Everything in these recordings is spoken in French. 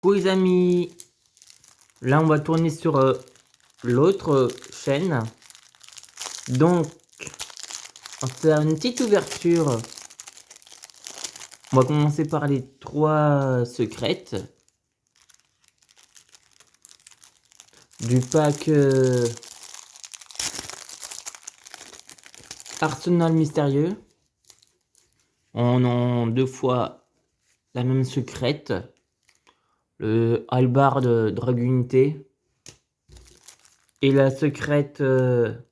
Coucou les amis, là on va tourner sur l'autre chaîne. Donc on va faire une petite ouverture. On va commencer par les 3 secrètes du pack Arsenal mystérieux. On en 2 fois la même secrète. Le halberd Dragunité et la secrète le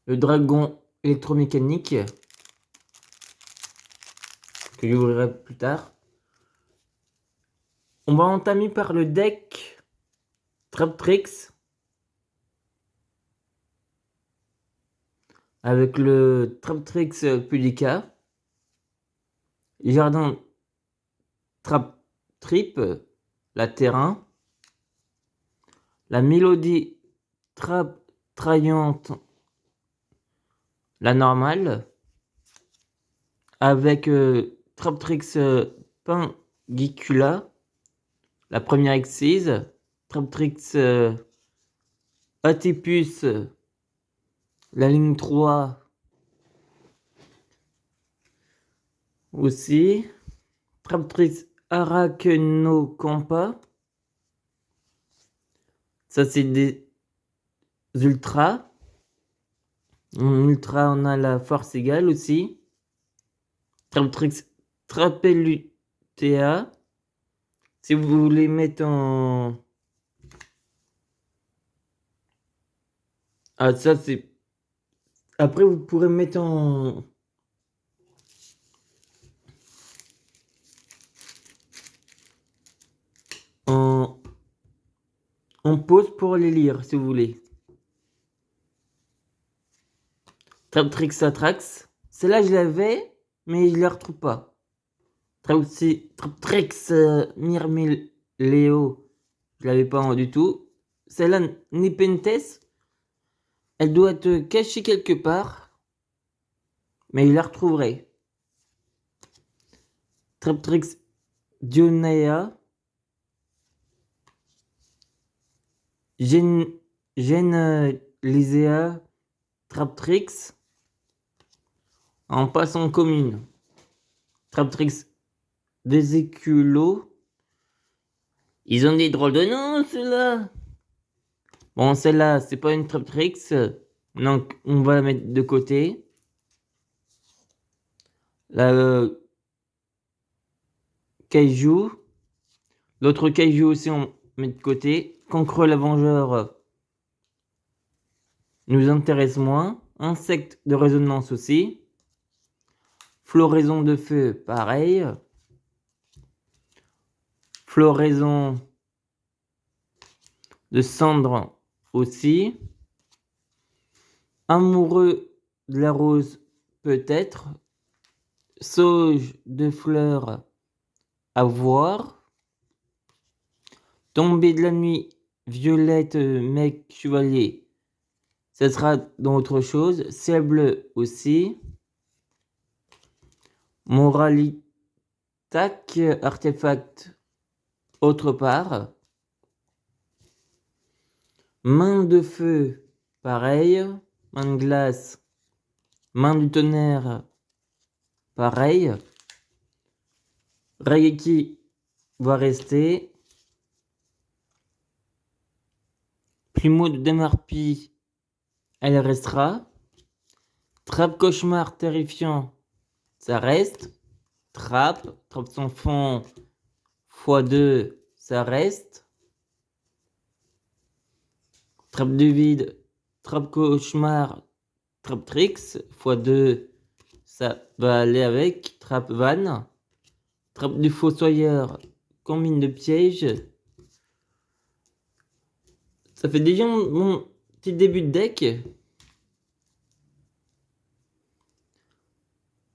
dragon électromécanique que j'ouvrirai plus tard. On va entamer par le deck Traptrix avec le Traptrix Pudica, Jardin Trap Trip, la terrain, la Mélodie Trap Traillante, la normale, avec Traptrix Pingicula, la première excise, Traptrix Atipus, la ligne 3 aussi, Traptrix Arachnocampa, ça c'est des ultras. En ultra on a la force égale aussi, Traptrix Trapellutea. Si vous voulez mettre en... Ah ça c'est... Après vous pourrez mettre en... En pause pour les lire si vous voulez. Traptrix Atrax. Celle-là je l'avais, mais je la retrouve pas. Traptrix Myrmileo. Je l'avais pas du tout. Celle-là, Nepenthes. Elle doit être cachée quelque part. Mais je la retrouverai. Traptrix Dionea. Lysea Traptrix. En passant commune. Traptrix Déséculo. Ils ont des drôles de noms, ceux-là. Bon, celle-là, c'est pas une Traptrix. Donc, on va la mettre de côté. La Kaiju. L'autre Kaiju aussi, on met de côté. Cancre la Vengeur nous intéresse moins. Insecte de résonance aussi. Floraison de feu, pareil. Floraison de cendre aussi. Amoureux de la rose, peut-être. Sauge de fleurs, à voir. Tombée de la nuit, violette, mec, chevalier. Ça sera dans autre chose. Ciel bleu aussi. Moralitac, artefact, autre part. Main de feu, pareil. Main de glace, main du tonnerre, pareil. Raigeki va rester. Plumeau de Demarpi, elle restera. Trappe cauchemar terrifiant, ça reste. Trappe sans fond x2, ça reste. Trappe de vide, trappe cauchemar, Traptrix x2, ça va aller avec. Trappe van, trappe du fossoyeur, combine de piège. Ça fait déjà mon petit début de deck.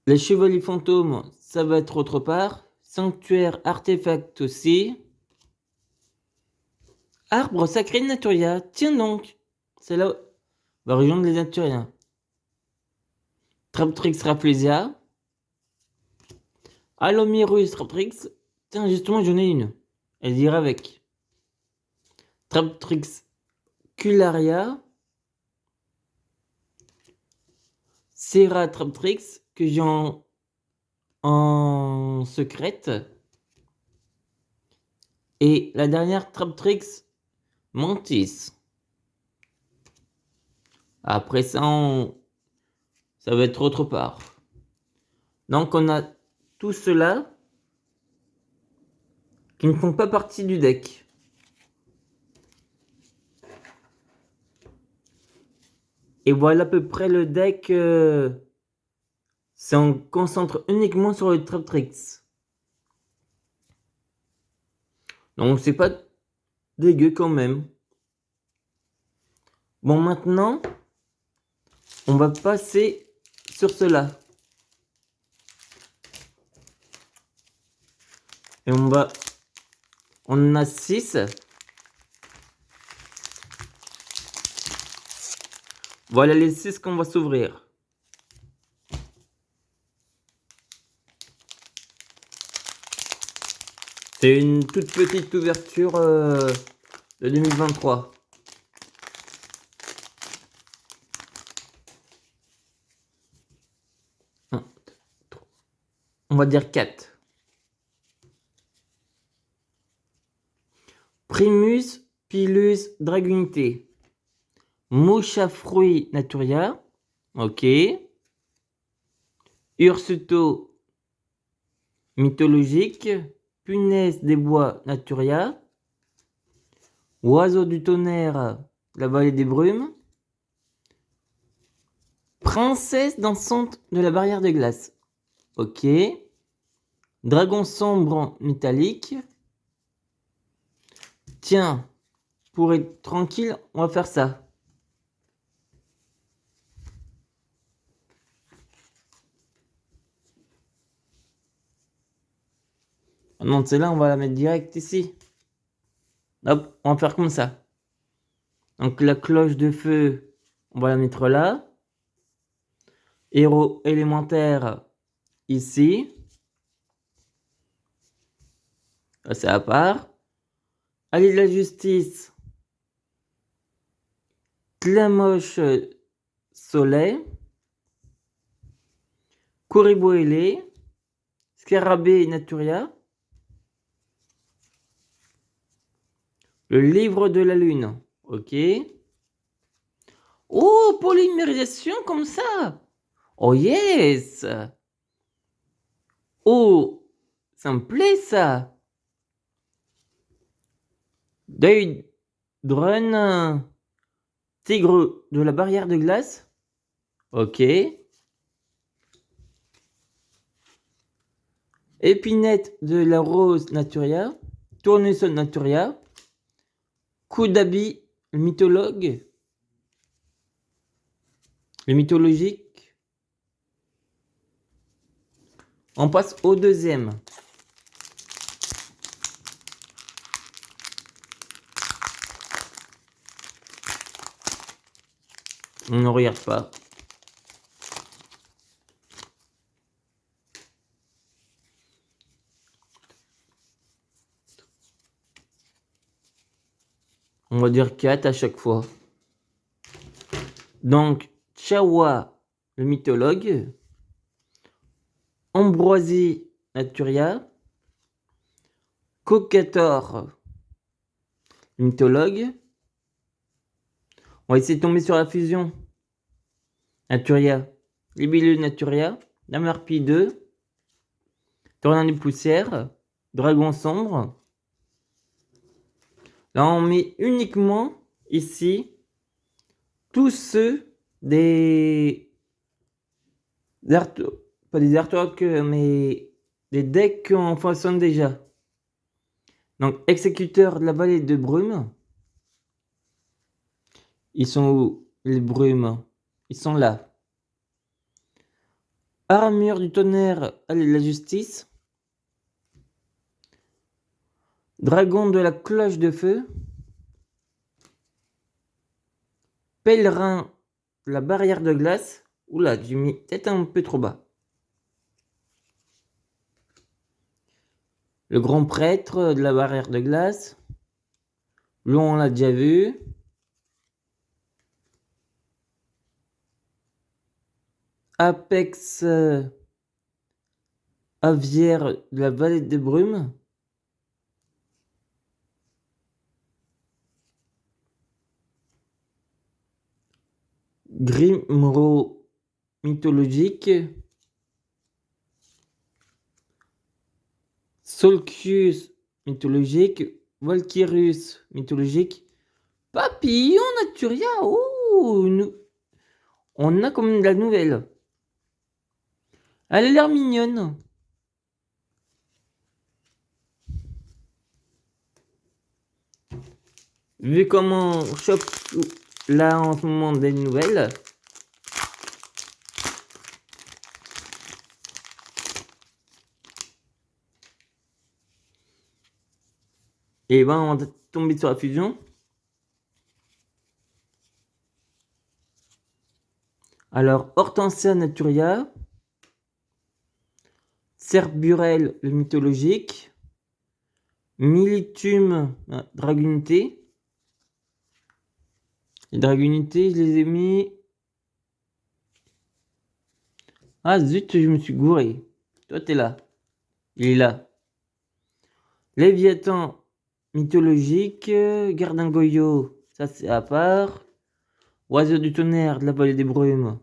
Les chevaliers fantômes, ça va être autre part. Sanctuaire artefact aussi. Arbre sacré de Naturia. Tiens donc. C'est là va rejoindre les Naturiens. Traptrix Rafflesia. Allomirus Traptrix. Tiens, justement, j'en ai une. Elle ira avec. Traptrix Cularia. Serra Traptrix que j'ai en secrète. Et la dernière Traptrix Mantis. Après ça, ça va être autre part. Donc on a tout cela qui ne font pas partie du deck. Et voilà à peu près le deck. Si on concentre uniquement sur le Traptrix. Donc c'est pas dégueu quand même. Bon, maintenant, on va passer sur cela. Et on en a 6. Voilà les 6 qu'on va s'ouvrir. C'est une toute petite ouverture de 2023. On va dire 4. Primus Pilus Dragunité. Mocha Fruit Naturia. Ok. Ursuto Mythologique. Punaise des Bois Naturia. Oiseau du Tonnerre, la Vallée des Brumes. Princesse dansante de la Barrière de Glace. Ok. Dragon sombre métallique. Tiens, pour être tranquille, on va faire ça. Non, celle-là, on va la mettre direct ici. Hop, on va faire comme ça. Donc la cloche de feu, on va la mettre là. Héros élémentaire, ici. C'est à part. Allée de la justice. Clamoche soleil. Coriboélé. Scarabée Naturia. Le livre de la lune. Ok. Oh, polymérisation comme ça. Oh yes. Oh, ça me plaît ça. Deuil Drun. Tigre de la barrière de glace. Ok. Épinette de la rose Naturia. Tournesol Naturia. Coup d'habit mythologue. Le mythologique. On passe au deuxième. On ne regarde pas. On va dire 4 à chaque fois. Donc, Chawa, le mythologue. Ambroisie Naturia. Cocator, le mythologue. On va essayer de tomber sur la fusion. Naturia. Libellule Naturia. Lamarpie 2. Tornade de poussière. Dragon sombre. Là, on met uniquement ici tous ceux pas des artworks, mais des decks qu'on façonne déjà. Donc, exécuteur de la vallée de brume. Ils sont où, les brumes? Ils sont là. Armure du tonnerre, allez, la justice. Dragon de la cloche de feu. Pèlerin, la barrière de glace. Oula, j'ai mis peut-être un peu trop bas. Le grand prêtre de la barrière de glace. Lui, on l'a déjà vu. Apex aviaire de la vallée des brumes. Grimro mythologique. Solcius mythologique. Valkyrus mythologique. Papillon Naturia. Oh, on a comme de la nouvelle. Elle a l'air mignonne. Vu comment on chope là en ce moment des nouvelles. Et ben on va tomber sur la fusion. Alors Hortensia Naturia. Cerburel le mythologique. Militum Dragunité. Les Dragunités, je les ai mis. Ah zut, je me suis gouré. Toi, t'es là. Il est là. Léviathan mythologique. Gardingoyo, ça c'est à part. Oiseau du tonnerre de la vallée des brumes.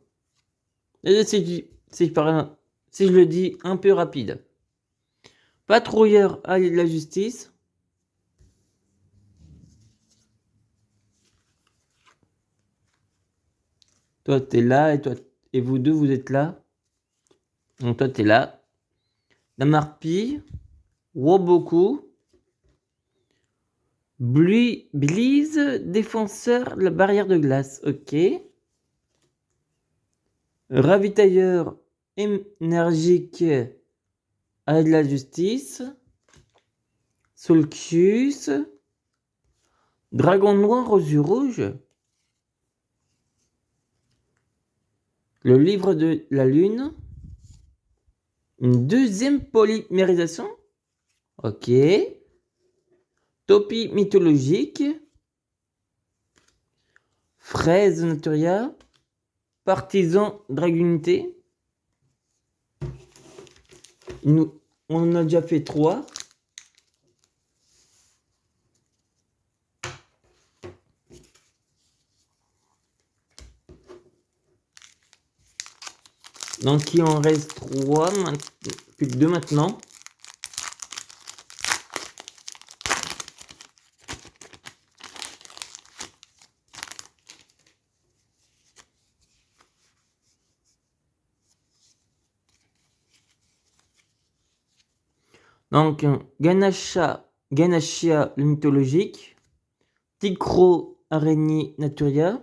Et si je le dis un peu rapide. Patrouilleur allié de la justice. Toi, t'es là et vous deux, vous êtes là. Donc toi, t'es là. Namarpi. Woboku. Blise, défenseur de la barrière de glace. Ok. Ravitailleur énergique à de la justice. Solcius. Dragon noir aux yeux rouges. Le livre de la lune. Une deuxième polymérisation. Ok. Topi mythologique. Fraise Naturia. Partisan Dragunité. On en a déjà fait 3. Donc il en reste 3, plus que 2 maintenant. Donc Ganashia le mythologique. Ticro araignée Naturia.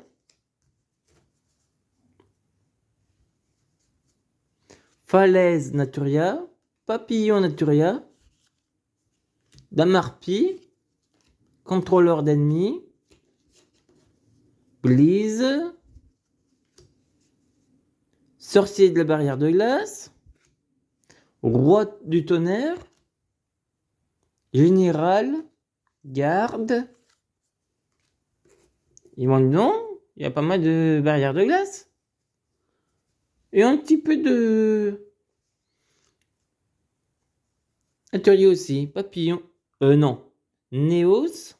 Falaise Naturia. Papillon Naturia. Damarpi. Contrôleur d'ennemis. Blise. Sorcier de la barrière de glace. Roi du tonnerre. Général. Garde. Ils m'ont dit non, il y a pas mal de barrières de glace. Et un petit peu de atelier aussi. Papillon. Non. Néos.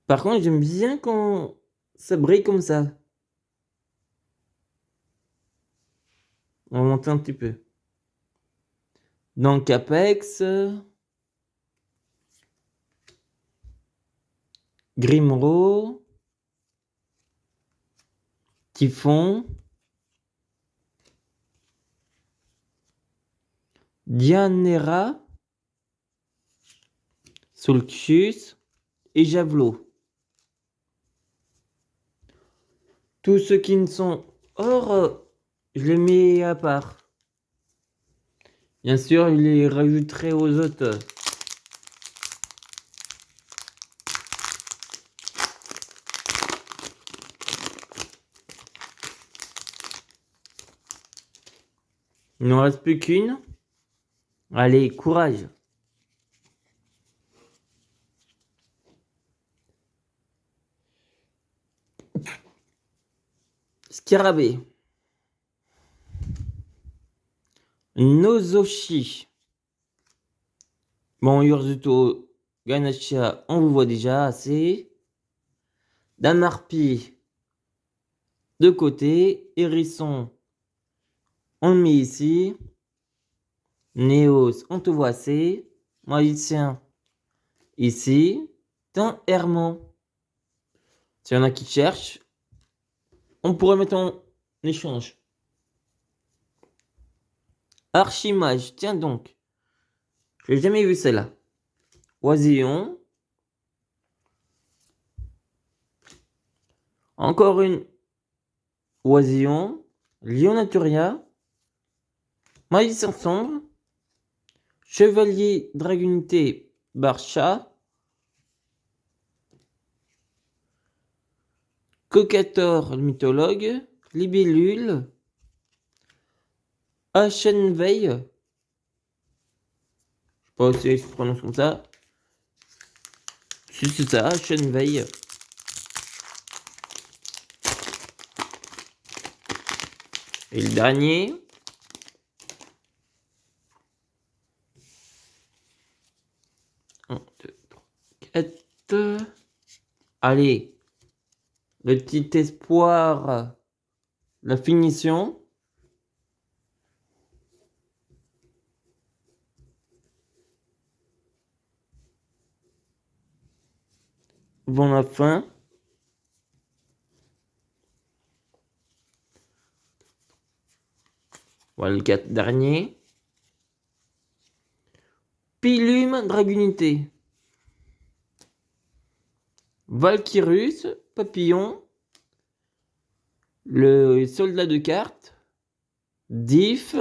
Par contre, j'aime bien quand ça brille comme ça. On va monter un petit peu. Donc Apex. Grimro. Typhon. Dianera. Solcius. Et Javelot. Tous ceux qui ne sont hors, je les mets à part. Bien sûr, je les rajouterai aux autres. Il n'en reste plus qu'une. Allez, courage. Scarabée. Nozoshi. Bon, Urzuto, Ganachia, on vous voit déjà assez. Damarpi, de côté. Hérisson, on le met ici. Néos, on te voit assez. Magicien, ici. Tin Herman. S'il y en a qui cherchent, on pourrait mettre en échange. Archimage, tiens donc. Je n'ai jamais vu celle-là. Oisillon. Encore une Oisillon. Lionaturia. Magicien sombre. Chevalier Dragunité Barcha. Cocator le mythologue. Libellule. Achenveil. Je sais pas si je prononce comme ça. Si c'est ça, Achenveil. Et le dernier. Un, deux, trois, quatre. Allez. Le petit espoir. La finition. Avant la fin. Voilà le 4 dernier. Pilume Dragunité. Valkyrus, Papillon. Le soldat de cartes. Diff.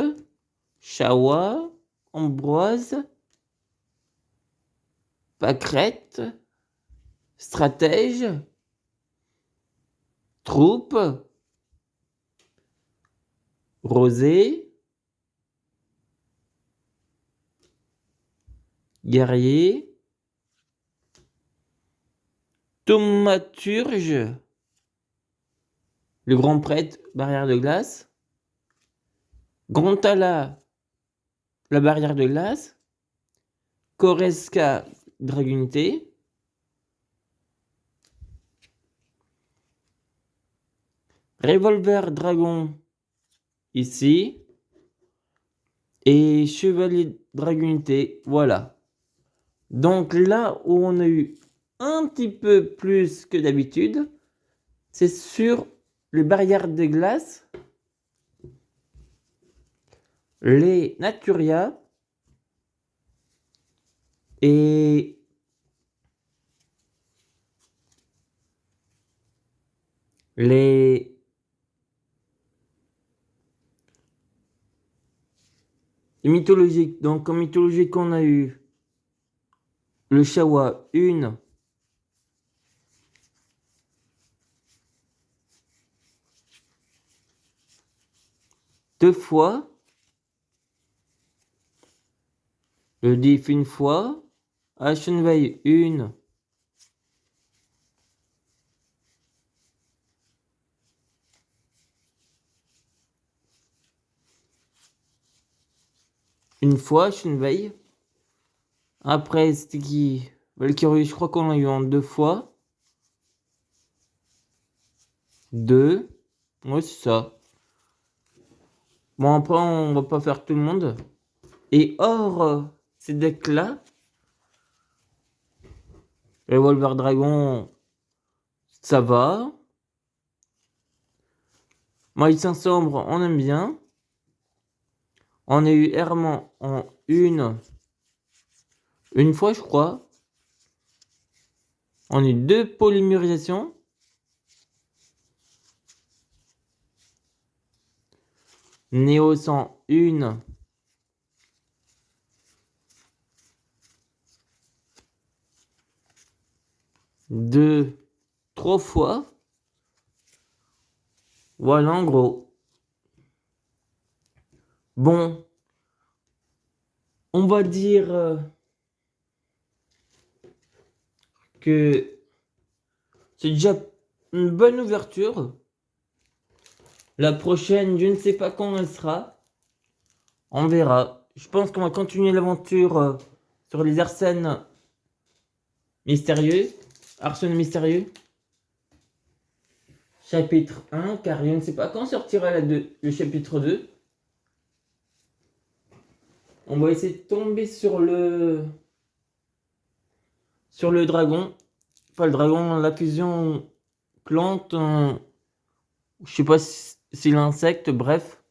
Chawa. Ambroise. Pâquerette. Stratège. Troupe. Rosé. Guerrier. Thaumaturge. Le grand prêtre, barrière de glace. Grontala, la barrière de glace. Koreska, dragunité. Revolver dragon, ici. Et chevalier dragunité, voilà. Donc là où on a eu un petit peu plus que d'habitude, c'est sur les barrières de glace, les Naturia et les mythologiques. Donc en mythologique, on a eu le Chawa, une. Deux fois. Le Diff une fois. Ashenveil une. Une fois, Ashenveil. Après, c'était qui? Valkyrie, je crois qu'on l'a eu en deux fois. Deux. Ouais, c'est ça. Bon, après, on va pas faire tout le monde. Et hors ces decks-là, Revolver Dragon, ça va. Magicien Sombre, on aime bien. On a eu Herman en une fois, je crois. On a eu deux polymérisations. Néos en une. Deux. Trois fois. Voilà en gros. Bon, on va dire que c'est déjà une bonne ouverture. La prochaine, je ne sais pas quand elle sera. On verra. Je pense qu'on va continuer l'aventure sur les arsènes mystérieux. Arsène mystérieux. Chapitre 1, car je ne sais pas quand sortira le chapitre 2. On va essayer de tomber sur le dragon. Enfin, le dragon, la fusion plante. Je sais pas si c'est l'insecte, bref.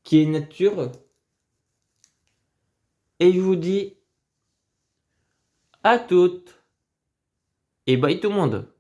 Qui est nature. Et je vous dis à toutes. Et bye tout le monde.